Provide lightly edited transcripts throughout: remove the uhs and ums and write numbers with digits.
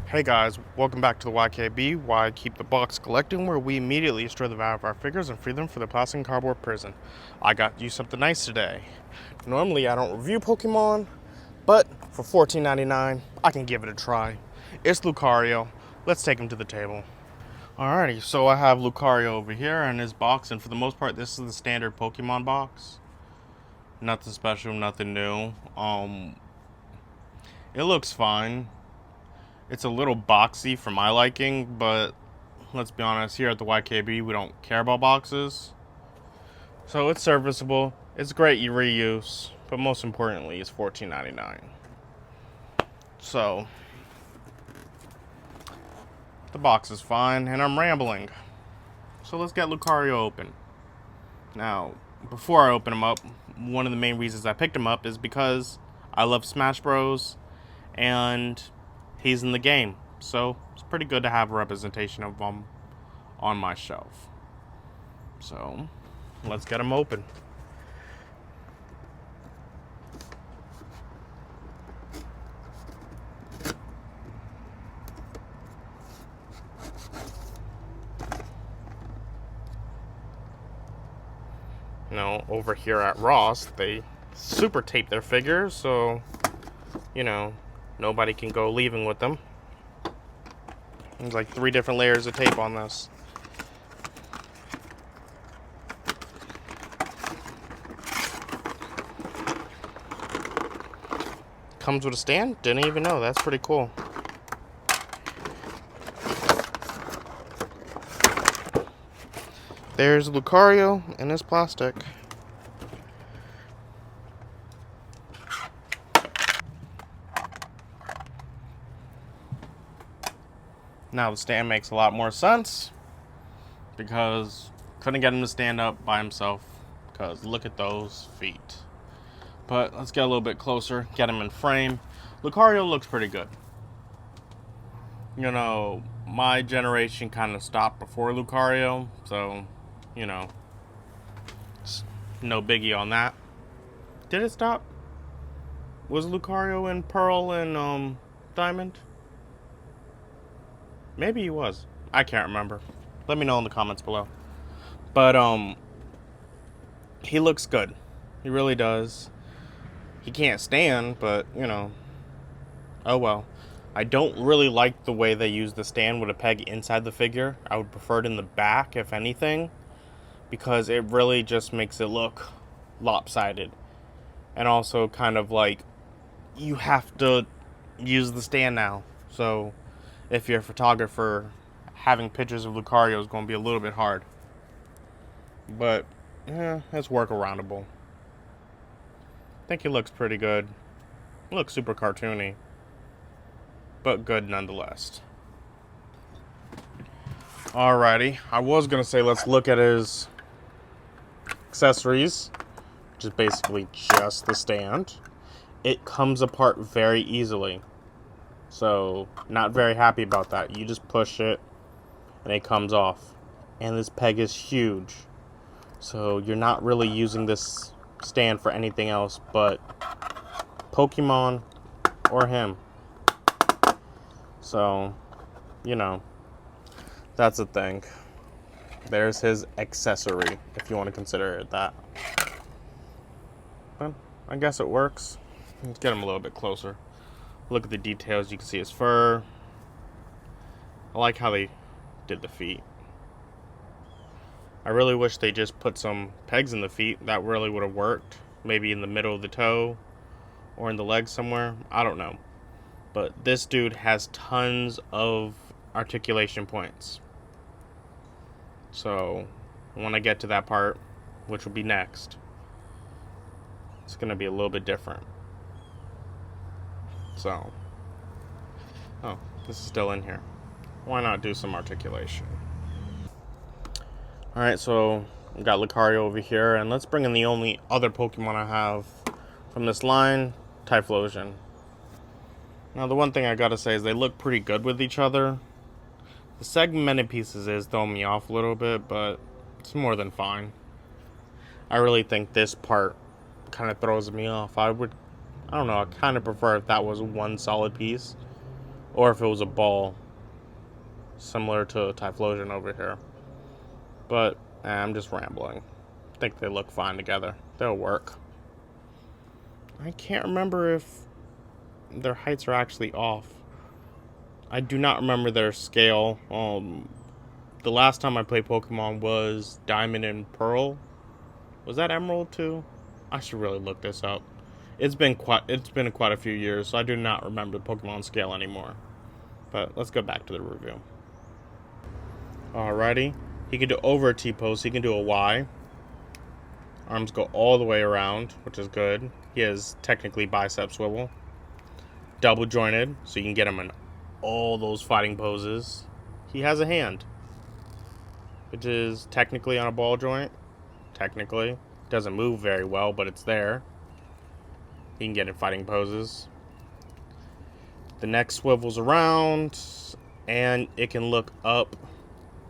Hey guys, welcome back to the YKB, Why Keep the Box Collecting, where we immediately destroy the value of our figures and free them from the plastic and cardboard prison. I got you something nice today. Normally I don't review Pokemon, but for $14.99, I can give it a try. It's Lucario. Let's take him to the table. Alrighty, so I have Lucario over here in his box, and for the most part, this is the standard Pokemon box. Nothing special, nothing new. It looks fine. It's a little boxy for my liking, but let's be honest, here at the YKB, we don't care about boxes. So it's serviceable, it's great reuse, but most importantly, it's $14.99. So, the box is fine, and I'm rambling. So let's get Lucario open. Now, before I open him up, one of the main reasons I picked him up is because I love Smash Bros. And he's in the game. So it's pretty good to have a representation of him on my shelf. So let's get him open. Now, over here at Ross, they super tape their figures, so, nobody can go leaving with them. There's like 3 different layers of tape on this. Comes with a stand? Didn't even know. That's pretty cool. There's Lucario in his plastic. Now the stand makes a lot more sense because couldn't get him to stand up by himself because look at those feet. But let's get a little bit closer, get him in frame. Lucario looks pretty good. My generation kind of stopped before Lucario, so, no biggie on that. Did it stop? Was Lucario in Pearl and Diamond? Maybe he was. I can't remember. Let me know in the comments below. But he looks good. He really does. He can't stand, but oh well. I don't really like the way they use the stand with a peg inside the figure. I would prefer it in the back, if anything, because it really just makes it look lopsided. And also kind of like you have to use the stand now. So if you're a photographer, having pictures of Lucario is going to be a little bit hard. But, it's workaroundable. I think he looks pretty good. He looks super cartoony. But good nonetheless. Alrighty. I was going to say let's look at his accessories. Which is basically just the stand. It comes apart very easily. So, not very happy about that. You just push it, and it comes off. And this peg is huge. So, you're not really using this stand for anything else but Pokemon or him. So, that's the thing. There's his accessory, if you want to consider it that. But I guess it works. Let's get him a little bit closer. Look at the details. You can see his fur. I like how they did the feet. I really wish they just put some pegs in the feet. That really would have worked. Maybe in the middle of the toe or in the leg somewhere. I don't know. But this dude has tons of articulation points. So when I get to that part, which will be next, it's going to be a little bit different. So, oh, this is still in here. Why not do some articulation? Alright, so I've got Lucario over here, and let's bring in the only other Pokemon I have from this line, Typhlosion. Now, the one thing I gotta say is they look pretty good with each other. The segmented pieces is throwing me off a little bit, but it's more than fine. I really think this part kind of throws me off. I don't know, I kind of prefer if that was one solid piece. or if it was a ball, similar to Typhlosion over here. But I'm just rambling. I think they look fine together. They'll work. I can't remember if their heights are actually off. I do not remember their scale. The last time I played Pokemon was Diamond and Pearl. Was that Emerald too? I should really look this up. It's been quite a few years, so I do not remember the Pokemon scale anymore. But let's go back to the review. Alrighty. He can do over a T-pose. He can do a Y. Arms go all the way around, which is good. He has technically bicep swivel. Double jointed, so you can get him in all those fighting poses. He has a hand, which is technically on a ball joint. Technically. Doesn't move very well, but it's there. He can get in fighting poses. The neck swivels around, and it can look up.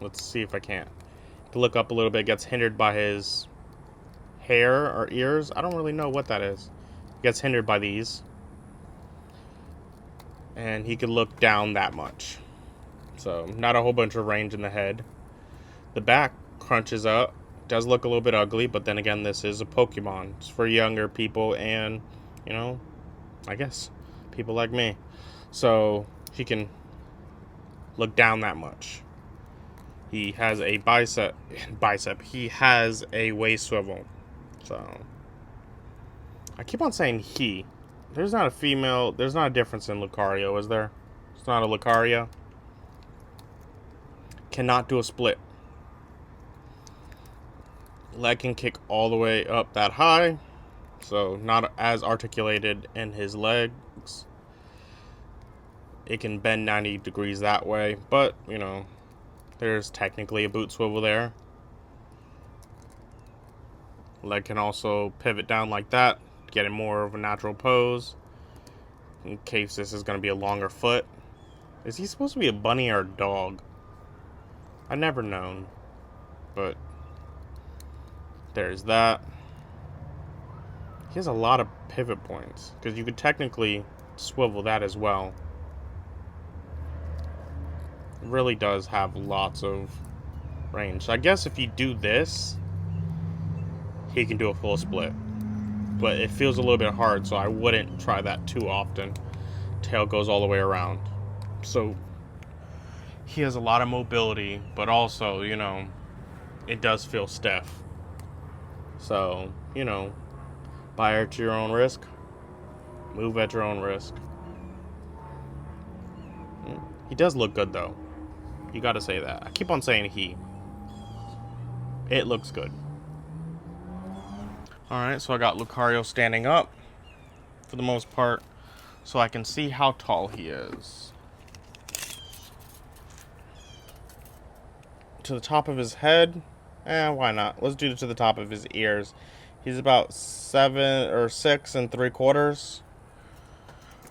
Let's see if I can. It can look up a little bit. Gets hindered by his hair or ears. I don't really know what that is. Gets hindered by these. And he can look down that much. So, not a whole bunch of range in the head. The back crunches up. Does look a little bit ugly, but then again, this is a Pokemon. It's for younger people and, I guess, people like me. So, he can look down that much. He has a bicep. He has a waist swivel. So, I keep on saying he. There's not a difference in Lucario, is there? It's not a Lucario. Cannot do a split. Leg can kick all the way up that high. So, not as articulated in his legs. It can bend 90 degrees that way. But, there's technically a boot swivel there. Leg can also pivot down like that, getting more of a natural pose. In case this is going to be a longer foot. Is he supposed to be a bunny or a dog? I've never known. But there's that. He has a lot of pivot points, because you could technically swivel that as well. It really does have lots of range. So I guess if you do this, he can do a full split. But it feels a little bit hard, so I wouldn't try that too often. Tail goes all the way around. So he has a lot of mobility, but also, it does feel stiff. So, buy at your own risk. Move at your own risk. He does look good, though. You gotta say that. I keep on saying he. It looks good. Alright, so I got Lucario standing up, for the most part, so I can see how tall he is. To the top of his head, why not? Let's do it to the top of his ears. He's about 7 or 6 3/4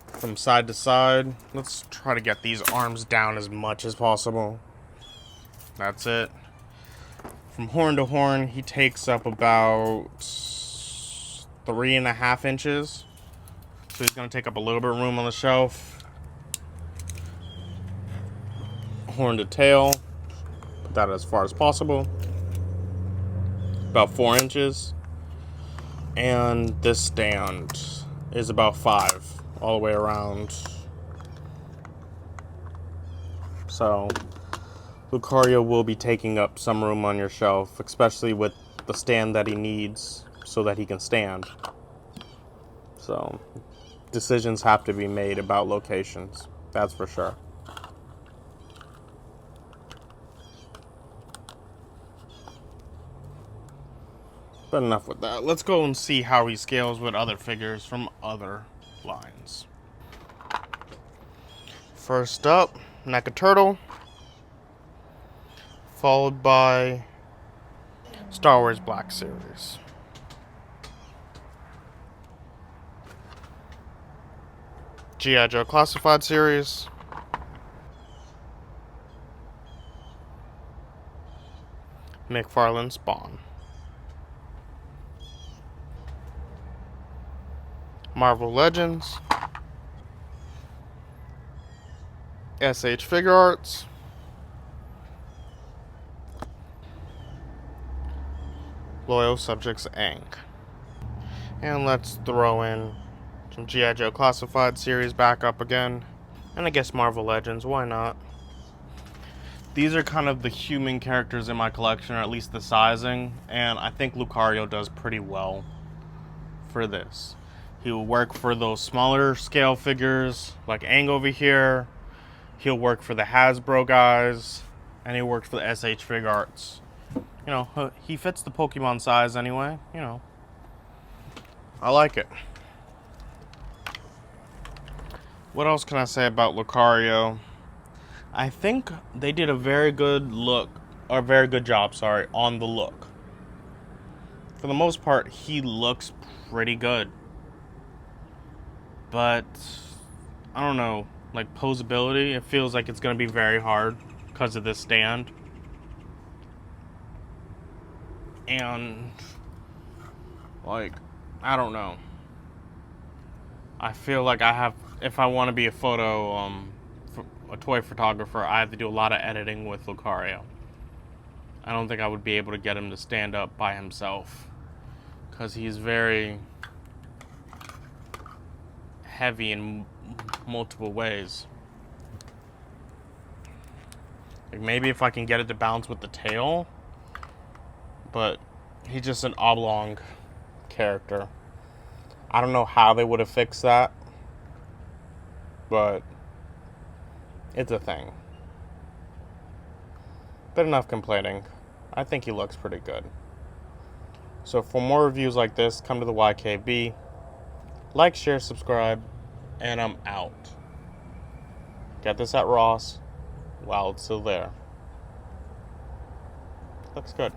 from side to side. Let's try to get these arms down as much as possible. That's it. From horn to horn, he takes up about 3.5 inches. So he's going to take up a little bit of room on the shelf. Horn to tail. Put that as far as possible. About 4 inches. And this stand is about 5 all the way around. So Lucario will be taking up some room on your shelf, especially with the stand that he needs so that he can stand. So decisions have to be made about locations, that's for sure. But enough with that. Let's go and see how he scales with other figures from other lines. First up, Mecha Turtle, followed by Star Wars Black Series. G.I. Joe Classified Series. McFarlane Spawn. Marvel Legends. SH Figure Arts. Loyal Subjects Inc. And let's throw in some G.I. Joe Classified series back up again. And I guess Marvel Legends, why not? These are kind of the human characters in my collection, or at least the sizing, and I think Lucario does pretty well for this. He will work for those smaller scale figures, like Aang over here. He'll work for the Hasbro guys, and he works for the SH Figure Arts. You know, he fits the Pokemon size anyway, you know. I like it. What else can I say about Lucario? I think they did a very good job, on the look. For the most part, he looks pretty good. But, I don't know, like posability, it feels like it's going to be very hard because of this stand. And, like, I don't know. I feel like if I want to be a toy photographer, I have to do a lot of editing with Lucario. I don't think I would be able to get him to stand up by himself, because he's very heavy in multiple ways. Like maybe if I can get it to bounce with the tail, but he's just an oblong character. I don't know how they would have fixed that, but it's a thing. But enough complaining. I think he looks pretty good. So for more reviews like this, come to the YKB. Like, share, subscribe, and I'm out. Get this at Ross while it's still there. Looks good.